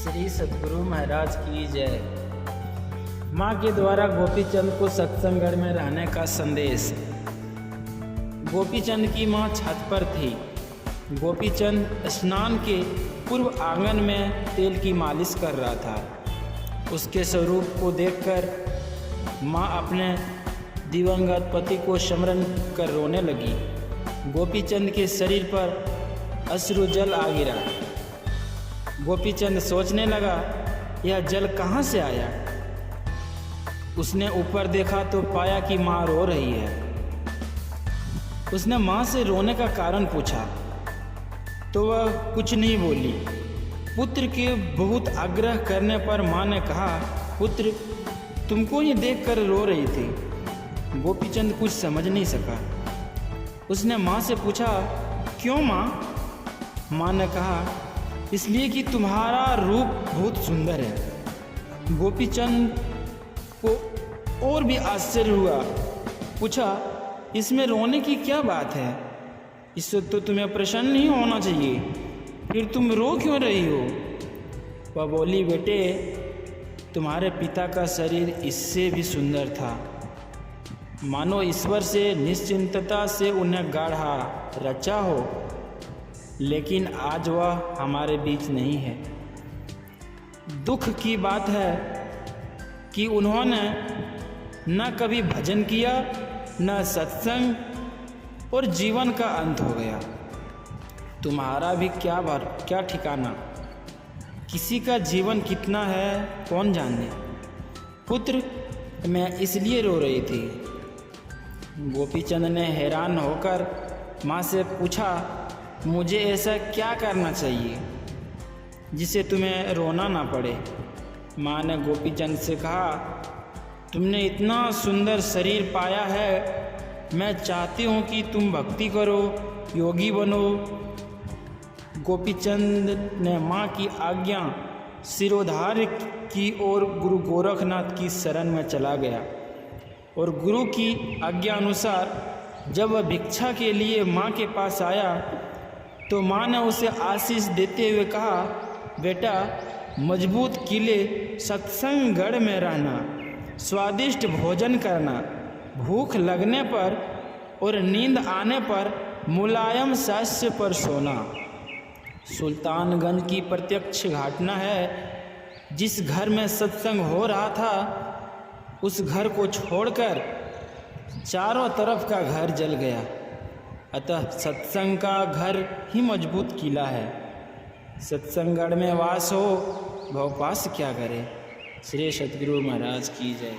श्री सद्गुरु महाराज की जय। माँ के द्वारा गोपीचंद को सत्संगगढ़ में रहने का संदेश। गोपीचंद की माँ छत पर थी। गोपीचंद स्नान के पूर्व आंगन में तेल की मालिश कर रहा था। उसके स्वरूप को देखकर माँ अपने दिवंगत पति को स्मरण कर रोने लगी। गोपीचंद के शरीर पर अश्रु जल आ गिरा। गोपीचंद सोचने लगा, यह जल कहाँ से आया। उसने ऊपर देखा तो पाया कि माँ रो रही है। उसने माँ से रोने का कारण पूछा तो वह कुछ नहीं बोली। पुत्र के बहुत आग्रह करने पर माँ ने कहा, पुत्र तुमको ये देखकर रो रही थी। गोपीचंद कुछ समझ नहीं सका। उसने माँ से पूछा, क्यों माँ? माँ ने कहा, इसलिए कि तुम्हारा रूप बहुत सुंदर है। गोपीचंद को और भी आश्चर्य हुआ। पूछा, इसमें रोने की क्या बात है? इससे तो तुम्हें प्रसन्न नहीं होना चाहिए, फिर तुम रो क्यों रही हो? वह बोली, बेटे तुम्हारे पिता का शरीर इससे भी सुंदर था। मानो ईश्वर से निश्चिंतता से उन्हें गाढ़ा रचा हो, लेकिन आज वह हमारे बीच नहीं है। दुख की बात है कि उन्होंने न कभी भजन किया न सत्संग, और जीवन का अंत हो गया। तुम्हारा भी क्या ठिकाना। किसी का जीवन कितना है कौन जाने। पुत्र मैं इसलिए रो रही थी। गोपीचंद ने हैरान होकर माँ से पूछा, मुझे ऐसा क्या करना चाहिए जिसे तुम्हें रोना ना पड़े? माँ ने गोपीचंद से कहा, तुमने इतना सुंदर शरीर पाया है, मैं चाहती हूँ कि तुम भक्ति करो, योगी बनो। गोपीचंद ने माँ की आज्ञा सिरोधार्य की और गुरु गोरखनाथ की शरण में चला गया। और गुरु की आज्ञा अनुसार जब वह भिक्षा के लिए माँ के पास आया तो माँ ने उसे आशीष देते हुए कहा, बेटा मजबूत किले सत्संगगढ़ में रहना, स्वादिष्ट भोजन करना, भूख लगने पर और नींद आने पर मुलायम शास्य पर सोना। सुल्तानगंज की प्रत्यक्ष घटना है। जिस घर में सत्संग हो रहा था उस घर को छोड़कर चारों तरफ का घर जल गया। अतः सत्संग का घर ही मजबूत किला है। सत्संगगढ़ में वास हो, भवपास क्या करे। श्री सद्गुरु महाराज की जय।